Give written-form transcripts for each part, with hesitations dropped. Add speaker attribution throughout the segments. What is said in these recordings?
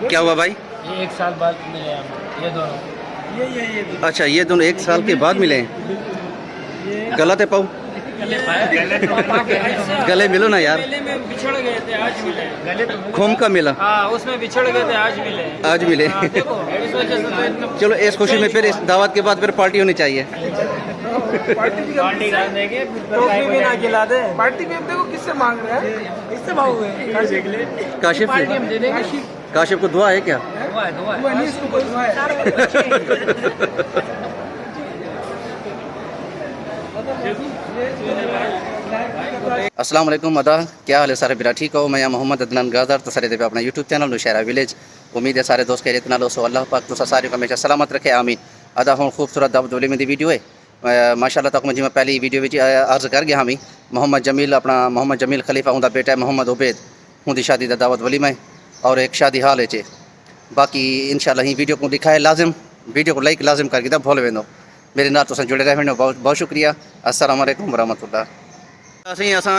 Speaker 1: क्या हुआ भाई?
Speaker 2: ये 1 साल बाद मिले हम, ये दोनों। ये
Speaker 1: अच्छा, ये दोनों 1 साल के बाद मिले हैं। गलत है पाऊ, गले मिलो ना यार।
Speaker 2: मेले में बिछड़ गए थे, आज मिले। गले तो
Speaker 1: खूम का मिला,
Speaker 2: हाँ, उसमें बिछड़ गए थे, आज मिले।
Speaker 1: आज मिले।
Speaker 2: हाँ, देखो इस वजह से तो इतना
Speaker 1: चलो इस खुशी में फिर इस दावत के बाद फिर पार्टी होनी चाहिए।
Speaker 2: पार्टी देंगे, टोपी भी ना खिला दे।
Speaker 3: पार्टी भी अब देखो किससे मांग रहे हैं, इससे भाव हुए
Speaker 1: काशिफ
Speaker 2: पार्टी हम दे देंगे।
Speaker 1: काशिफ को दुआ है क्या?
Speaker 2: दुआ है, दुआ है।
Speaker 3: हुआ नहीं, इसको कोई हुआ है।
Speaker 1: अस्सलाम वालेकुम अदा, क्या हाल है सारे बिरा? ठीक हो? मैं मोहम्मद अदनान गाजर तो सारे देवे अपना यूट्यूब चैनल नौशहरा विलेज। उम्मीद है सारे दोस्त खैरियत नाल हो। अल्लाह पाक तो सारे को हमेशा सलामत रखे, आमीन। अदा हूँ खूबसूरत दावत वली में दी वीडियो है माशाल्लाह तक मुझे मैं पहली वीडियो में अर्ज कर गया हमी मोहम्मद जमील अपना मोहम्मद जमील खलीफा उनका बेटा है मोहम्मद उबैद उनकी शादी का दावत वली में और एक शादी हाल है। बाकी इंशाल्लाह ही वीडियो को दिखाए लाजिम, वीडियो को लाइक लाजिम करके तब भूल वेंदो। मेरे नाल तुम जुड़े रहने बहुत बहुत शुक्रिया। अस्सलाम वालेकुम वरहमतुल्लाह। असीं असां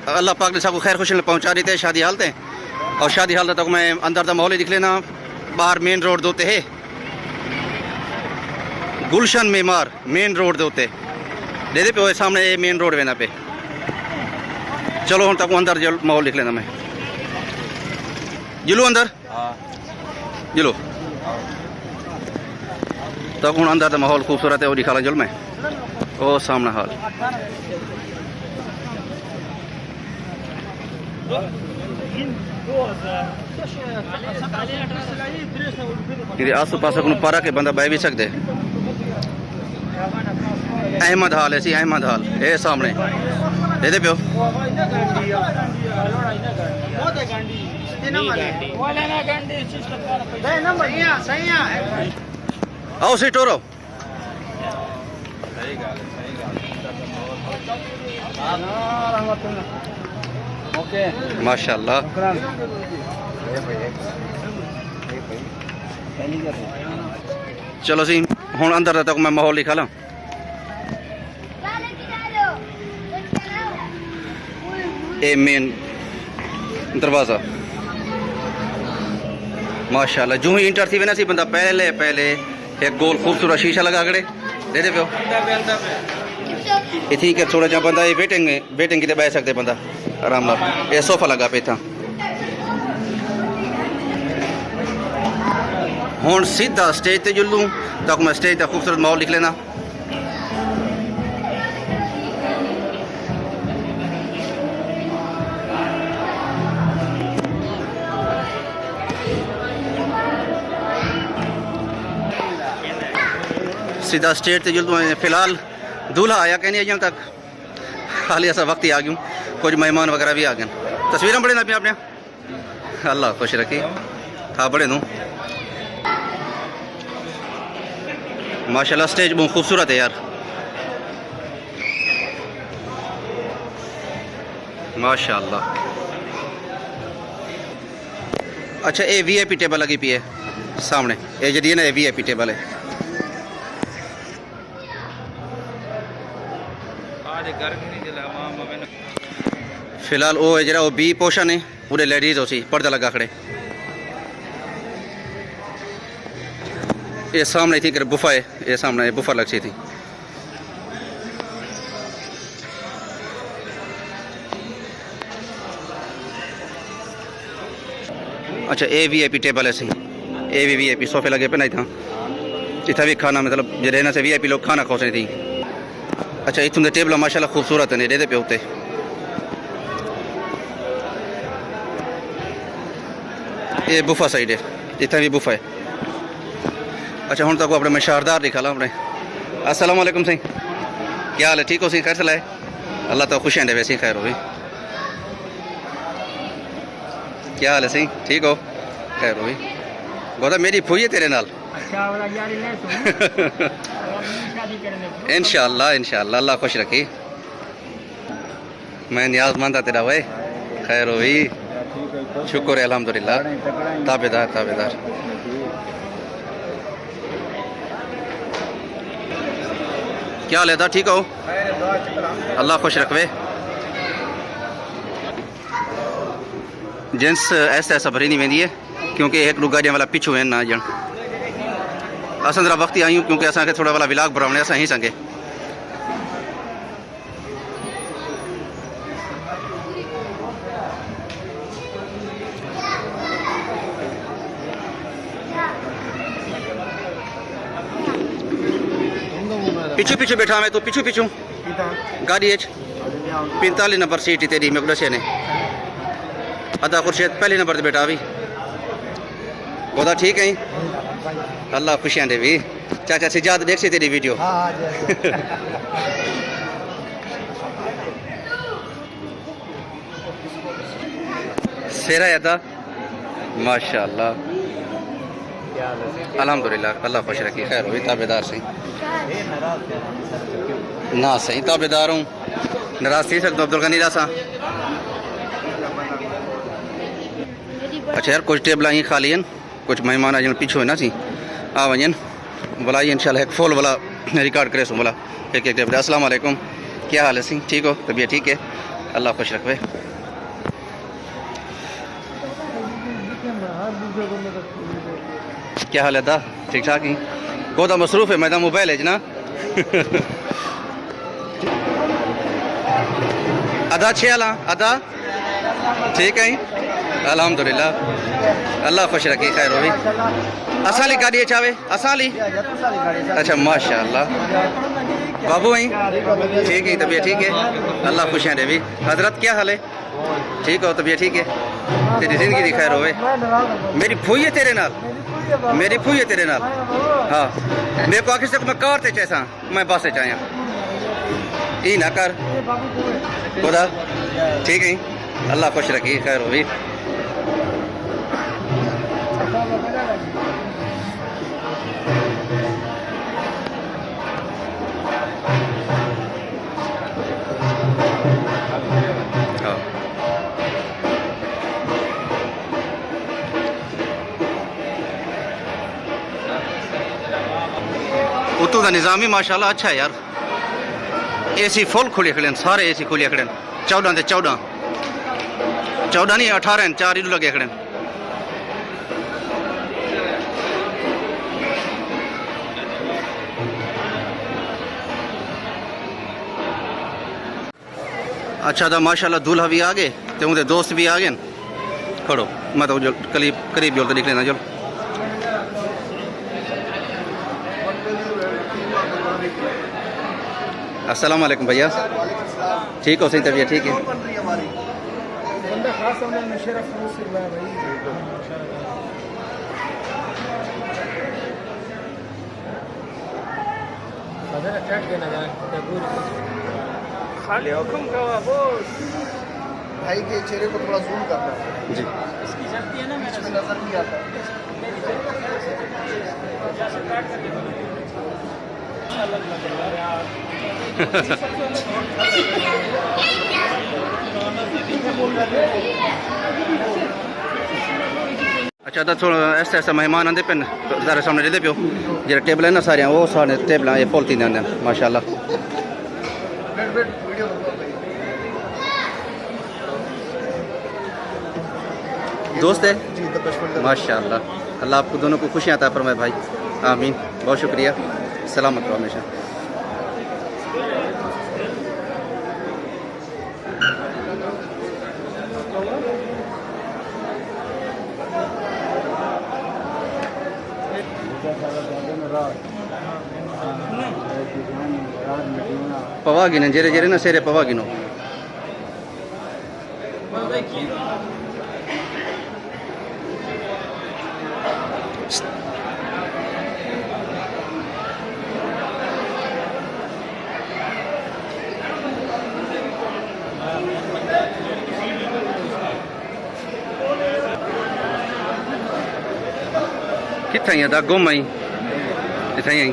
Speaker 1: अल्लाह पाक ने सबको खैर खुशी पहुँचा दी थे शादी हाल ते, और शादी हाल तक मैं अंदर का माहौल ही दिख लेना। बाहर मेन रोड दोते है गुलशन मेमार मेन रोड दोते दे पे सामने ये मेन रोड वेना पे। चलो हम तक अंदर जो माहौल दिख लेना मैं जिलो अंदर जिलो तक हूँ अंदर का माहौल खूबसूरत है वो दिखा जुल में ओ सामना हाल आस पास को पारा के बंदा बह भी सकते। अहमद हाल है सी अहमद हाल ये सामने दे प्यो आओ सी टोरो माशाल्लाह। चलो सी हुण अंदर तक मैं माहौल लिखा ला। ए मेन दरवाज़ा माशाल्लाह जो ही इंटर थी वेना सी बंदा पहले पहले एक गोल खूबसूरत शीशा लगा खड़े दे प्यो इथी के थोड़ा जा बंदा ये वेटिंग की बह सकते बंदा आराम नाल। ये सोफा लगा पे था हुण सीधा स्टेज ते जुलूँ तक मैं स्टेज का खूबसूरत माहौल लिख लेना। सीधा स्टेज ते जुलूँ फिलहाल दूल्हा आया कहनी अजम तक हाली ऐसा वक्त ही आ गयूँ कुछ मेहमान वगैरह भी आ गए। तस्वीर बड़े ना पे अपने अल्लाह खुश रखी था बड़े नू माशाल्लाह। स्टेज बहुत खूबसूरत है यार माशाल्लाह। अच्छा ये VIP टेबल लगी पी है सामने ये जी ना VIP टेबल है। फिलहाल वो है जरा वो बी पोर्शन है पूरे लेडीज हो सी पर्दा लगा खड़े। ये सामने थी कर बुफा है ये सामने बुफा लग सी थी। अच्छा ये VIP टेबल है सी ये भी VIP सोफे लगे पे नहीं था इतना भी खाना मतलब जो रहना से VIP लोग खाना खोसने थी। अच्छा इतने तो टेबल माशाल्लाह खूबसूरत है दे पे होते ये बुफा साइड है इतना भी बुफा है। अच्छा हूँ तक अपने मैं शारदार दिखा ला अपने। अस्सलाम वालेकुम सही क्या हाल है? ठीक हो सी खैर चलाए अल्लाह तो खुश हैं वैसे ही खैर हो भी क्या हाल है सही ठीक हो खैर हो भी बहुत मेरी फुई है तेरे नाल इंशाअल्लाह इंशाअल्लाह अल्लाह खुश रखी मैं न्याज़मंद है तेरा भाई खैर हो भी शुक्र है अल्हम्दुलिल्लाह ताबेदार ताबेदार। क्या हाल है था ठीक हो अल्लाह खुश रखवे। जेंट्स ऐसा ऐसा भरी नहीं वेंदी है क्योंकि एक लोग गाड़ियाँ वाला पिछू है ना जन असां जरा वक्त आई हूँ क्योंकि असां के थोड़ा वाला विलाग बनाने असां ही संगे पिछू पिछू बैठा मैं तो पिछू पिछू गाड़ी 45 नंबर सीट तेरी मेरे को दसे ने अदा खुर्शीद पहले नंबर से बैठा भी बोदा ठीक है अल्लाह खुशियां दे भी चाचा सिजाद देख से तेरी वीडियो सेरा अदा माशाअल्लाह अल्हम्दुलिल्लाह अल्लाह खुश रखी खैर हो ताबेदार सही ना सही ताबेदार हूँ नाराज थी सकता अब्दुल गनी रासा अच्छा यार कुछ टेबल ही खाली हैं कुछ मेहमान आज पीछे है ना सी आ वजन बोला इंशाल्लाह एक फुल वाला रिकॉर्ड करे सो बोला एक एक टेबल अस्सलाम वालेकुम क्या हाल है सिंह ठीक हो तबीयत ठीक है अल्लाह खुश रखे क्या हाल है दा ठीक ठाक ही कोदा मसरूफ है मैं मोबाइल है ना अदा छेला अदा ठीक है अल्हम्दुलिल्लाह अल्लाह खुश रखी खैर होगी असाली गाड़ी चावे असाली अच्छा माशाअल्लाह बाबू आई ठीक है तबीयत ठीक है अल्लाह खुशियाँ दे भी हजरत क्या हाल है ठीक हो तबीयत ठीक है तेरी जिंदगी दी खैर होवे मेरी फूई है तेरे नाल मेरी फूई है तेरे नाल हाँ मेरे को आखिर से मैं कार ते चैसा मैं बस से चाहया ई ना कर खुदा ठीक है अल्लाह खुश रखी खैर होगी उतों का निज़ाम ही माशाल्लाह अच्छा है यार एसी फुल खुले खड़े सारे एसी खुले खड़े 14 से 14 नहीं 18 4 ही लगे खड़े अच्छा था माशाल्लाह दूल्हा भी आ गए तो उनके दोस्त भी आ गए खड़ो मैं तो करीब करीब जो तो निकले ना चलो अस्सलाम वालेकुम भैया ठीक हो सही तबीयत ठीक है
Speaker 3: बंदा खास होने में शरफ से हुआ है भाई अगर चट के ना जाए खाली हुक्म का बोस
Speaker 4: भाई के चेहरे को थोड़ा जूम करना
Speaker 1: जी
Speaker 3: इसकी शक्ति है ना मेरे
Speaker 4: इसमें नजर नहीं आता
Speaker 1: अच्छा तो थोड़ा ऐसा ऐसा मेहमान आते पे सारे सामने रहते पियो जो टेबल है ना सारे वो सारे टेबल ये फुल थी माशाल्लाह
Speaker 4: वीडियो
Speaker 1: दोस्त है
Speaker 4: जी तो बचपन
Speaker 1: माशाल्लाह अल्लाह आपको दोनों को खुशियाँ अता फरमाए भाई आमीन बहुत शुक्रिया सलामत रहो हमेशा पवा गिन जेरे जेरे ना सेरे पवा गिनो कितना ही था गुम आई कितना ही आई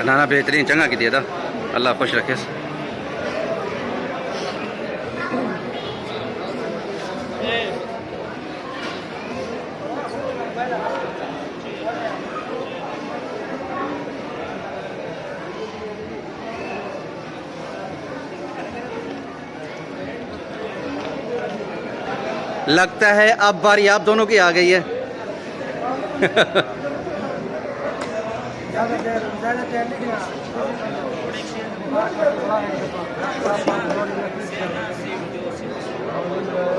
Speaker 1: ना ना बेहतरीन चंगा की दिया था अल्लाह खुश रखे लगता है अब बारी आप दोनों की आ गई है।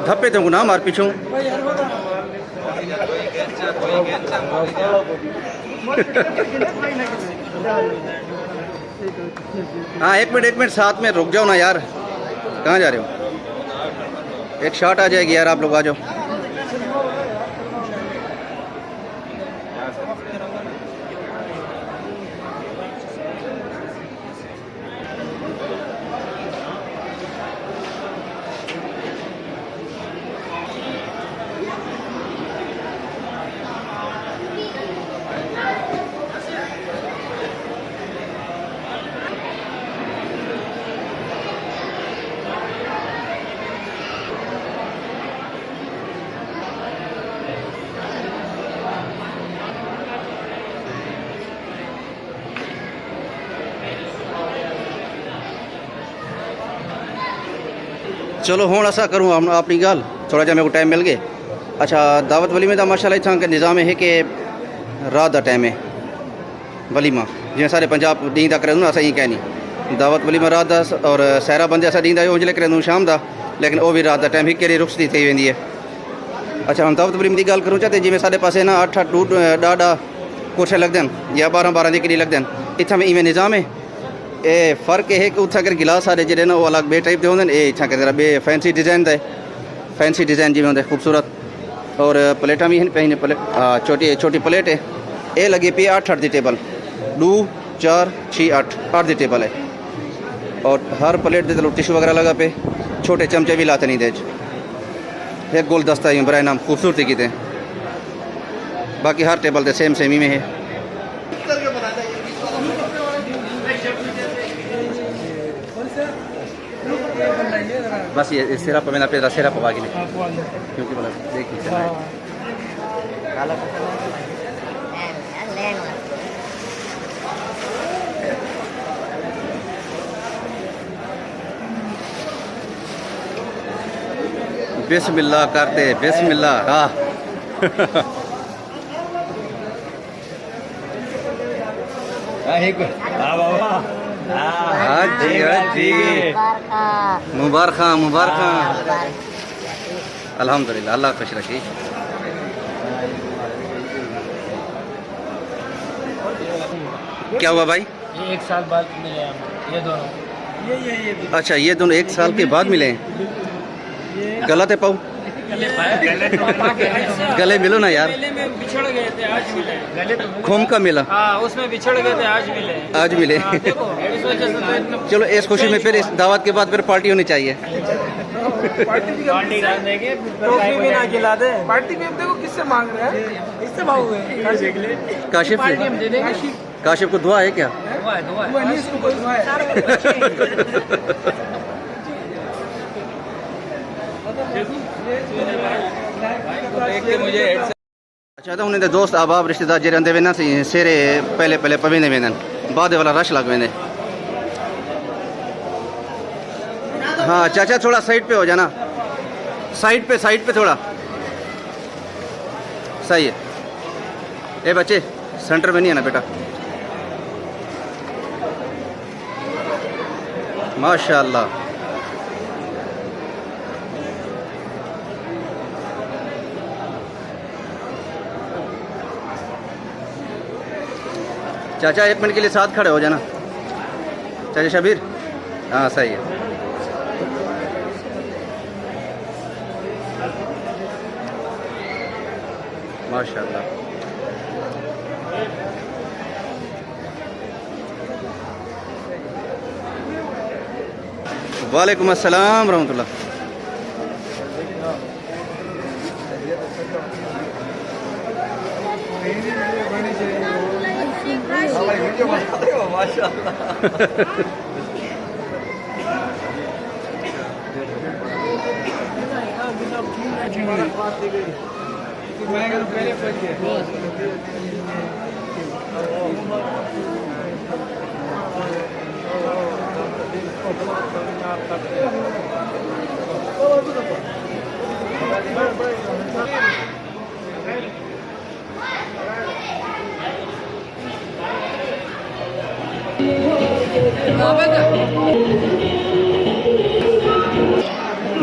Speaker 1: धप्पे तो ना मार पीछू। हाँ एक मिनट साथ में रुक जाओ ना यार, कहाँ जा रहे हो? एक शॉट आ जाएगी यार, आप लोग आ जाओ। चलो हूँ ऐसा करूँ अपनी गल थोड़ा जहा मेरे को टाइम मिल गए। अच्छा दावत वलीमे का माशाल्लाह इतना का निज़ाम है कि रात का टाइम है वलीमा, जिवें सारे पंजाब दी तक करूँ अस ही कहनी दावत वलीमा रात का, और सहरा बंदे अस दी उंजले करूँ शाम का, लेकिन वह भी रात का टाइम ही रुखसती थी वेंदी है। अच्छा हम दावत वलीमे की गल करूँ चाहते जिवें साढ़े पासे ना 8-8 ॾाढा कोठे लगते हैं या 12-12 के लगते हैं, इतना में इवें निज़ाम है। ये फ़र्क है कि उत्थे अगर गिलास सारे जो ना वो अलग बे टाइप के होंगे, ये इतना कर बे फैंसी डिज़ाइन है, फैंसी डिज़ाइन जिमें होंगे खूबसूरत, और प्लेटा भी हैं पे प्लेट छोटी प्लेट है। ये लगी पी 8 दी टेबल 2 4 6 8 दी टेबल है, और हर प्लेट दे टिशू वगैरह लगा पे, छोटे चमचे भी लाते नहीं दे, एक गुलदस्ता ही बराए नाम खूबसूरती की थे। बाकी हर टेबल दे सेम ही में है। बस ये सिरप मैंने पे सिरप पवा के क्योंकि बोला देखिए बिस्मिल्लाह करते बिस्मिल्लाह। हाँ हाँ जी मुबारक अल्हम्दुलिल्लाह, अल्लाह खुश रखे। क्या हुआ भाई?
Speaker 2: ये 1 साल बाद मिले हम ये दोनों। ये
Speaker 1: अच्छा ये दोनों 1 साल के बाद मिले हैं। गलत है पाऊ, गले मिलो ना यार।
Speaker 2: मेले में बिछड़ गए थे आज मिले। गले तो
Speaker 1: खूम का मिला,
Speaker 2: हाँ उसमें बिछड़ गए थे आज मिले।
Speaker 1: आज मिले।
Speaker 2: हाँ, देखो इस वजह से तो इतना
Speaker 1: चलो इस खुशी में फिर इस दावत के बाद फिर पार्टी होनी चाहिए।
Speaker 2: पार्टी डाल देंगे, टोपी भी ना खिला दे।
Speaker 3: पार्टी में देखो किससे मांग रहे हैं, इससे मांगोगे।
Speaker 1: काशिफ
Speaker 2: पार्टी हम दे देंगे।
Speaker 1: काशिफ को दुआ है क्या?
Speaker 2: दुआ है, दुआ है।
Speaker 3: नहीं इसको कोई दुआ है।
Speaker 1: अच्छा तो उन्हें दोस्त अहबाब रिश्तेदार जे रंदे वेना सेरे पहले पवेंदे वेंदन, बाद वाला रश लग वेंदे। हाँ चाचा थोड़ा साइड पे हो जाना, साइड पे थोड़ा सही है। ए बच्चे सेंटर में नहीं है ना बेटा। माशाल्लाह चाचा 1 मिनट के लिए साथ खड़े हो जाना। चाचा शबीर, हाँ सही है। माशाल्लाह वालेकुम अस्सलाम रहमतुल्लाह।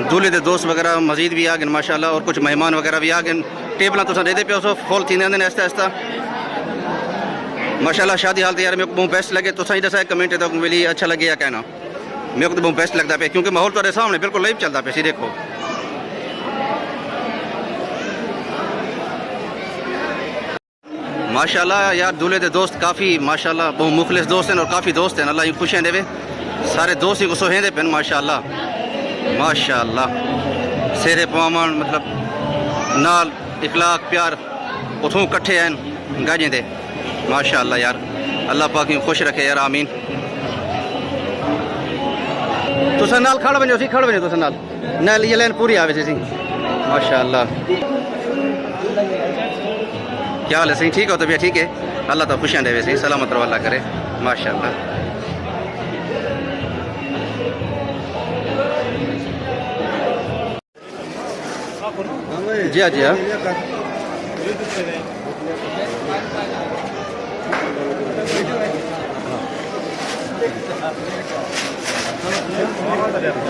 Speaker 1: दूल्हे के दोस्त वगैरह मजीद भी आ गए माशाल्लाह, और कुछ मेहमान वगैरह भी आ गए। टेबल तुम दे पे उस फुल थी आहिस्ता आहिस्ता माशाल्लाह। शादी हाल यार मेरे को बहुत बेस्ट लगे। तो सही दसा कमेंट तो मिली अच्छा लगे या कहना, मेरे को तो बहुत बेस्ट लगता पे, क्योंकि माहौल तुम्हारे सामने बिल्कुल लाइव चलता पे सी। देखो माशाल्लाह यार, दूल्हे के दोस्त काफ़ी माशाल्लाह बहुत मुखलिस दोस्त हैं और काफ़ी दोस्त हैं। अल्लाह ही खुशियाँ देवे, सारे दोस्त ही को सोहेंदे पे माशाल्लाह माशाल्लाह। सेरे पवान मतलब नाल इखलाक प्यार उतों कट्ठे हैं गाजें दे माशाल्लाह यार। अल्लाह पाक यूं खुश रखे यार, आमीन। तुस नाल खड़ बनो सी, खड़ बनो तुस नाल ये लाइन पूरी आवे सी माशाल्लाह। क्या हाल है सही? ठीक हो तबीयत? ठीक है, अल्लाह तो खुशियाँ देवे सही, सलामत रहो अल्लाह करे माशाल्लाह। जी हाँ जी हाँ।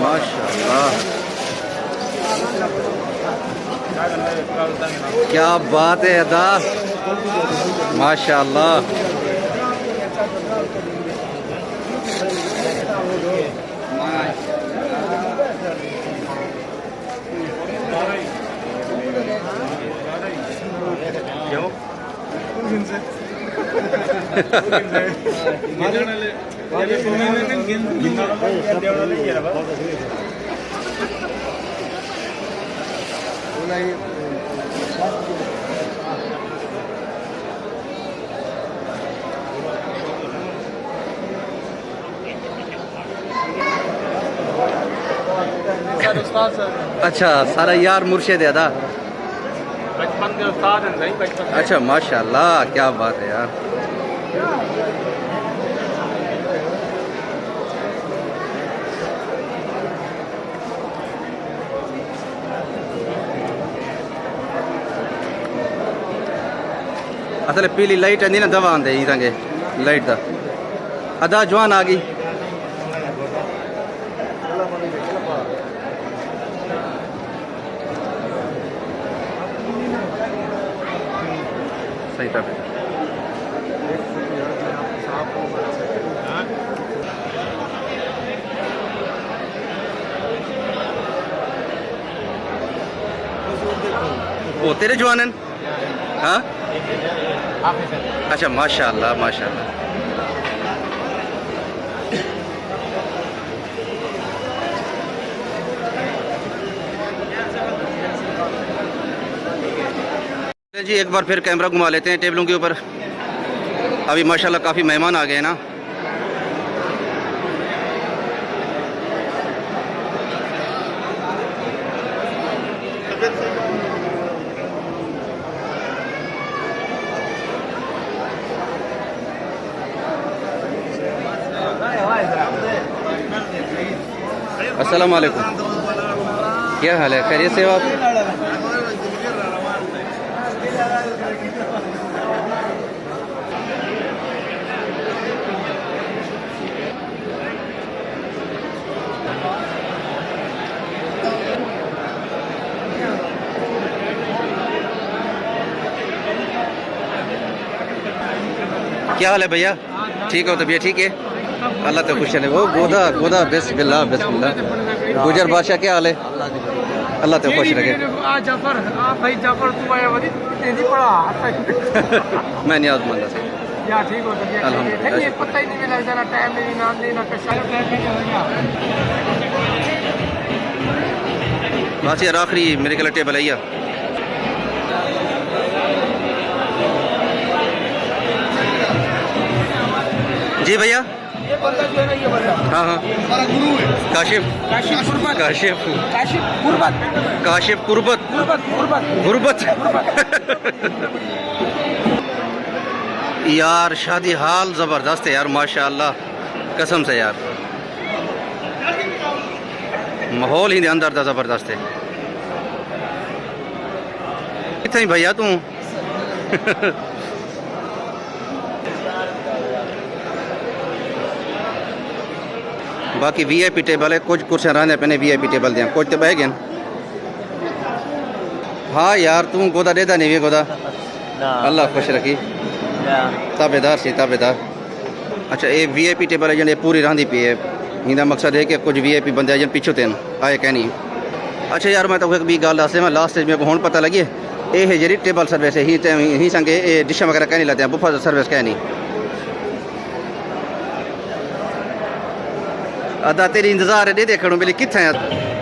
Speaker 1: माशाल्लाह क्या बात है अदा, माशाल्लाह। अच्छा सारा यार मुर्शिद है अदा,
Speaker 3: बचपन के उस्ताद हैं सही, बचपन।
Speaker 1: अच्छा माशाल्लाह क्या बात है यार। असल पीली लाइट आंदी ना दवा आंदे संगे लाइट दा अदा जवान आ गई। सही था वो तेरे जवान हैं? हाँ अच्छा माशाल्लाह माशाल्लाह। जी एक बार फिर कैमरा घुमा लेते हैं टेबलों के ऊपर। अभी माशाल्लाह काफ़ी मेहमान आ गए हैं ना। अस्सलाम वालेकुम, क्या हाल है? खैरियत से हो आप? क्या हाल है भैया? ठीक हो तबीयत? ठीक है, अल्लाह तो खुश है। वो गोदा गोदा बिस्मिल्लाह बिस्मिल्लाह। गुजर बादशाह क्या हाल है? अल्लाह तो खुश रखे। मैं नियाज मंदा से बस यार आखिरी मेरे ख्याल टेबल है। जी भैया हाँ हाँ काशिफ काशिफ काशिफ कुर्बत गुरबत यार शादी हाल ज़बरदस्त है यार माशाल्लाह कसम से यार। माहौल ही अंदर था ज़बरदस्त है। कितने भैया तू बाकी VIP टेबल है, कुछ कुर्सियां रहने पे VIP टेबल दें, कुछ तो बह गए। हाँ यार तू गोदा देता नहीं भी गोदा, अल्लाह खुश रखी, ताबेदार सी ताबेदार। अच्छा ये VIP टेबल है जो पूरी रही पी है, इंदा मकसद है कि कुछ VIP बंदे जन पिछू तेन आए कहनी। अच्छा यार मैं तो एक भी गल दस मैं लास्ट स्टेज में हुण पता लगी ये है जी टेबल सर्विस है ही संगे ये डिशा वगैरह कह नहीं लेते हैं, बुफा सर्विस कह नहीं। अदा तेरी इंतजार है देखने मिली कितने है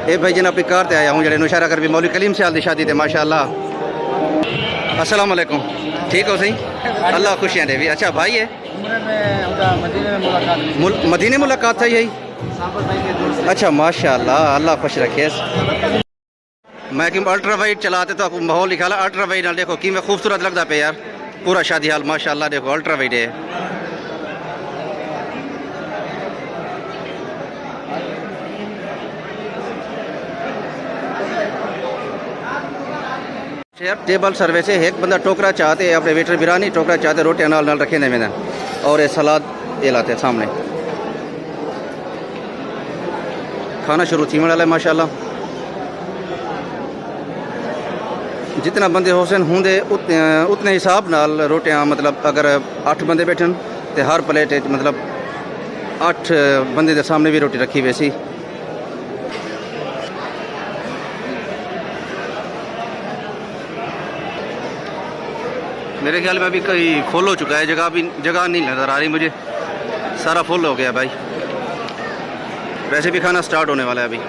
Speaker 1: ये भाई जन अपनी कार ते आया हूँ जड़े नुशारा कर भी मौलवी कलीम सियाल की शादी थे माशाअल्लाह। अस्सलाम वालेकुम, ठीक हो सही, अल्लाह खुशियाँ दे भी। अच्छा भाई है मदीने मुलाकात था यही, अच्छा माशाअल्लाह अल्लाह खुश रखे। मैं कि अल्ट्रा वाइड चलाते तो आपको माहौल लिखा अल्ट्रा वाइड ना देखो कि मैं खूबसूरत लगता पे यार, पूरा शादी हाल माशाअल्लाह देखो अल्ट्रा वाइड है। यार टेबल सर्विस है, एक बंदा टोकरा चाहते अपने वेटर बिरानी टोकरा चाहते रोटियां नाल नाल रखे मैंने और ये सलाद ये लाते सामने। खाना शुरू थी वाला है माशाल्लाह, जितना बंदे होसन होंगे उतने हिसाब नाल रोटियां, मतलब अगर 8 बंदे बैठन तो हर प्लेट मतलब 8 बंदे के सामने भी रोटी रखी वैसी। मेरे ख्याल में अभी कहीं फुल हो चुका है, जगह नहीं नज़र आ रही मुझे, सारा फुल हो गया भाई। वैसे भी खाना स्टार्ट होने वाला है अभी।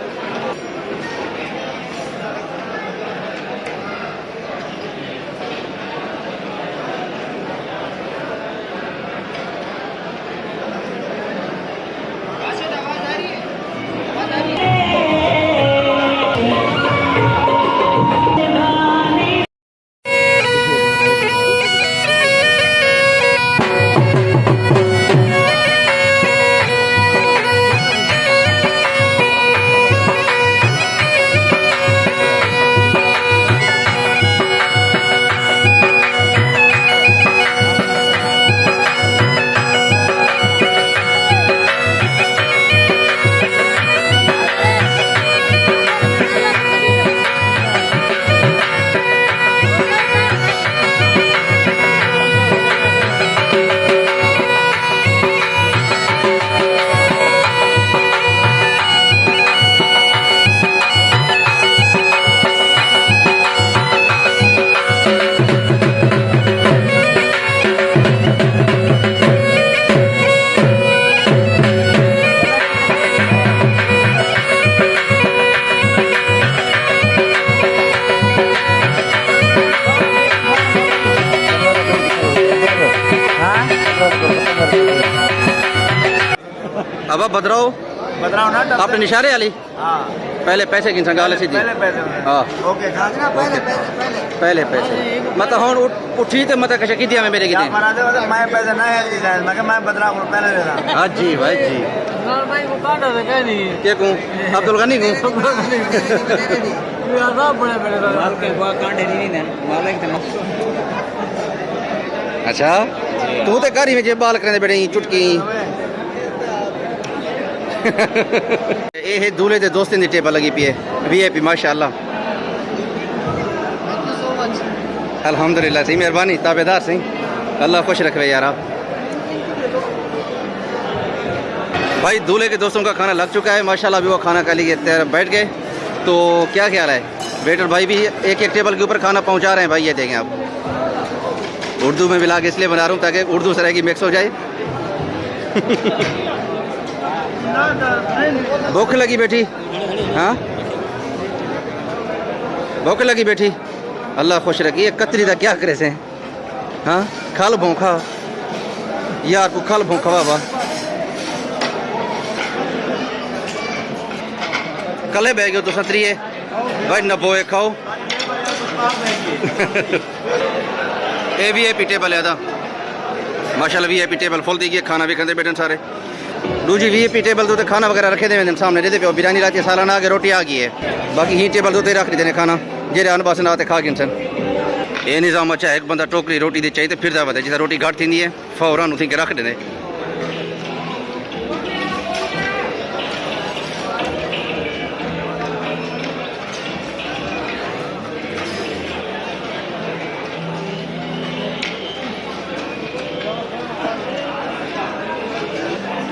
Speaker 1: अब आप बदराओ
Speaker 2: ना
Speaker 1: आपने निशारे वाली
Speaker 2: हाँ
Speaker 1: पहले पैसे की संगाल सी
Speaker 2: पहले पैसे
Speaker 1: हाँ
Speaker 2: ओके
Speaker 1: पहले पैसे मतलब हम उठी तो मतलब कशा की दिया मैं मेरे की
Speaker 2: मैं पैसे ना है मैं बदला पहले दे रहा
Speaker 1: हाँ जी भाई जी
Speaker 3: भाई वो काटा था क्या नहीं
Speaker 1: क्या कहूँ अब्दुल गनी कहूँ अच्छा तू तो घर ही में जेब बाल करने बैठे चुटकी ये दूल्हे के दोस्तों की टेबल लगी पी है VIP माशाअल्लाह अल्हम्दुलिल्लाह सही मेहरबानी ताबेदार सही अल्लाह खुश रखे यार आप। भाई दूल्हे के दोस्तों का खाना लग चुका है माशाल्लाह, भी वो खाना खा लिए बैठ गए। तो क्या ख्याल है वेटर भाई भी एक एक टेबल के ऊपर खाना पहुंचा रहे हैं भाई, ये देखें आप। उर्दू में मिला के इसलिए बना रहा हूँ ताकि उर्दू सराय की मिक्स हो जाए। भूख लगी बेटी, हाँ भूख लगी बेटी, अल्लाह खुश रखी। कतरी का क्या करे से, हाँ खल भूखा यार को खल भूखा बाबा कले बह गए तो सतरी है भाई न बोए खाओ। ये VIP टेबल है था माशाल्लाह, VIP टेबल फुल दी गई, खाना भी खाते बैठे सारे। दूजी VIP टेबल तो खाना वगैरह रखे देने सामने दे पे बिरयानी लाती है, सालाना आगे रोटी आ गई है। बाकी ही टेबल तो रख देने खाना जेरे अन बस ना आते खा गिन सन। ये निज़ाम अच्छा है, एक बंदा टोकरी रोटी दी चाहिए तो फिर जावत है, जिस रोटी घट थी है फौरन उसी के रख देने।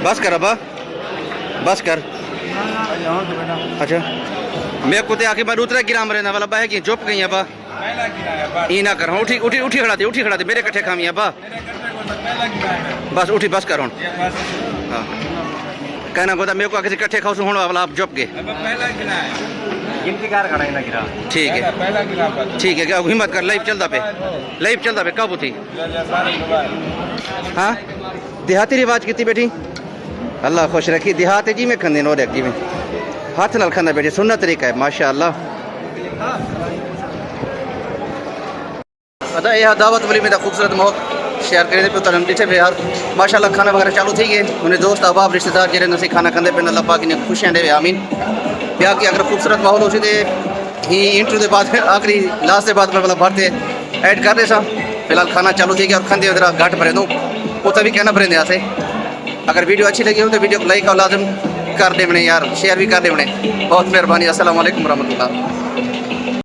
Speaker 1: बस कर अब्बा, बस कर। अच्छा मैं कुत्ते आके मैं उतरा गिराम रहना वाला बा है कि चुप गई अब्बा ई ना कर। उठी उठी उठी खड़ा दे मेरे कट्ठे खामी अब्बा बस उठी बस कर। हाँ कहना गोदा मेरे को किसी कट्ठे खाओ होने वाला आप चुप गए। ठीक है ठीक है क्या हिम्मत कर। लाइव चलता पे कब थी। हाँ देहाती रिवाज कितनी बेटी अल्लाह खुश रखी। देहात जी में खंदे नो रखी में हाथ नाल खाना बेटे सुनना तरीका है माशाअल्लाह। अदा यह दावत वली में खूबसूरत माहौल शेयर करने पे उतर डिठे पे यार माशाअल्लाह खाना वगैरह चालू थी गए। उन्हें दोस्त अहबाब रिश्तेदार जरे नसी खाना खाते पे अल्लाह पाक ने खुशियां दे आमीन। ब्याह की अगर खूबसूरत माहौल हो सी ही इंटरव्यू के बाद आखिरी लास्ट के बाद मतलब भरते ऐड कर रहे सा। फिलहाल खाना चालू थी गया और खंदे जरा घट भरे दूँ उतना भी कहना भरेंदे से। अगर वीडियो अच्छी लगी हो तो वीडियो को लाइक और लाजम कर देवने यार शेयर भी कर देवने। बहुत मेहरबानी। अस्सलाम वालेकुम रहमतुल्लाह।